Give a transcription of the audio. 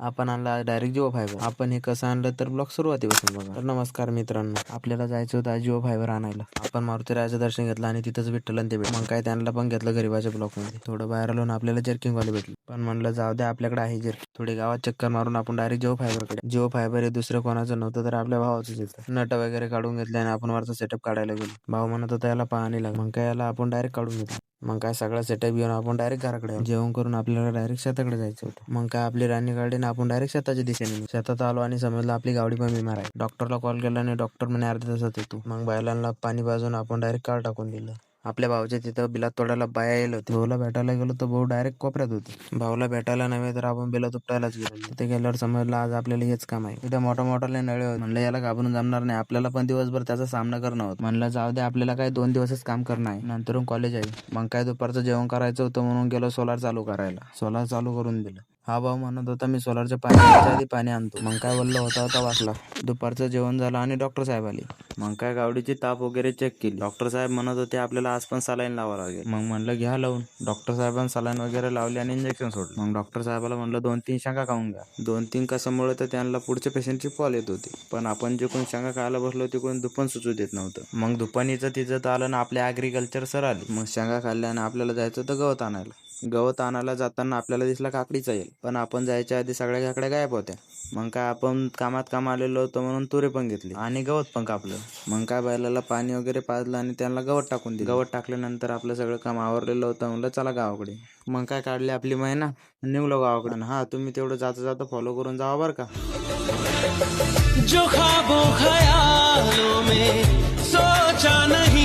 आपण आणला direct Jio fibre. आपण हे कसं आणलं तर ब्लॉग सुरुवातीपासून बघा. तर नमस्कार मित्रांनो, आपल्याला जायचं होतं जिओ फायबर आणायला. आपण मारुती रायाचं दर्शन घेतलं आणि तिथंच विठ्ठल आणि ते भेट. मग काय त्यांना पण घेतलं गरीबाच्या ब्लॉक मध्ये. थोडं बाहेर आलो ना आपल्याला जर्किंग वाले भेटले, पण म्हणलं जाऊ द्या आपल्याकडे आहे जर्किंग. थोडी गावात चक्कर मारून आपण डायरेक्ट जिओ फायबर कडे. जिओ फायबर हे दुसरं कोणाचं नव्हतं तर आपल्या भावाचंच होतं. नट वगैरे काढून घेतले आणि आपण वरचा सेटअप काढायला गेलो. भाऊ म्हणत होता याला पाणी लागलं, मग काय याला आपण डायरेक्ट काढून घेतलं. मग काय सगळा सेटअप घेऊन आपण डायरेक्ट घराकडे आलो. जेवण करून आपल्याला डायरेक्ट शेताकडे जायचं होतं. मग काय आपली राणी गाडी आपण डायरेक्ट शेताच्या दिशेने निघालो. शेतात आलो आणि समजलं आपली गावडी पण बिमार आहे. डॉक्टरला कॉल केला आणि डॉक्टर म्हणे अर्ध्या तासात येतो. मग बैलांना पाणी पाजून आपण डायरेक्ट कार टाकून दिलं. आपल्या भाऊच्या तिथं बिलात तोडायला बाया येईल होते. भाऊला भेटायला गेलो तर भाऊ डायरेक्ट कोपऱ्यात होते. भाऊला भेटायला नव्हे तर आपण बिला तुपटायलाच गेलो. तिथे गेल्यावर समजलं आज आपल्याला हेच काम आहे. तिथे मोठा मोठाले नळे होते. म्हणलं याला घाबरून जमणार नाही, आपल्याला पण दिवसभर त्याचा सामना करणं होतं. म्हणलं जाऊ दे आपल्याला काय 2 दिवसच काम करणं आहे, नंतर कॉलेज आहे. मग काय दुपारचं जेवण करायचं होतं म्हणून गेलो सोलार चालू करायला. सोलार चालू करून दिलं. हा भाऊ म्हणत होता मी सोलारच्या पाण्याच्या आधी पाणी आणतो. मग काय बोललो होता वाचला. दुपारचं जेवण झालं आणि डॉक्टर साहेब आले. मग काय गावडीची ताप वगैरे चेक केली. डॉक्टर साहेब म्हणत होते आपल्याला आज पण सलाईन लावावं लागेल. मग म्हणलं घ्या लावून. डॉक्टर साहेबांनी सलाईन वगैरे लावली आणि इंजेक्शन सोडलं. मग डॉक्टर साहेबाला म्हणलं 2-3 शेंगा खाऊन घ्या. 2-3 कशामुळे तर त्यांना पुढच्या पेशंटची कॉल येत होती, पण आपण जे कोण शेंगा खायला बसलो ते कोण दुपान सुचू देत नव्हतं. मग दुपानीचं तिचं आलं ना आपले ॲग्रिकल्चर सर आले. मग शेंगा खाल्ल्याने आपल्याला जायचं होतं गवत आणायला. गवत आणायला जाताना आपल्याला दिसला काकडीचा येईल, पण आपण जायच्या आधी सगळ्या काकड्या गायब होत्या. मग काय आपण कामात आलेलो होतो म्हणून तुरे पण घेतली आणि गवत पण कापलं. मग काय बैलाला पाणी वगैरे पाजलं आणि त्यांना गवत टाकून दिलं. गवत टाकल्यानंतर आपलं सगळं काम आवरलेलं होतं. म्हणलं चला गावाकडे. मग काय काढली आपली महिना निघलो गावाकडे. आणि हा तुम्ही तेवढं जाता फॉलो करून जावा बरं का. जो ख्वाबों ख्यालों में सोचा नहीं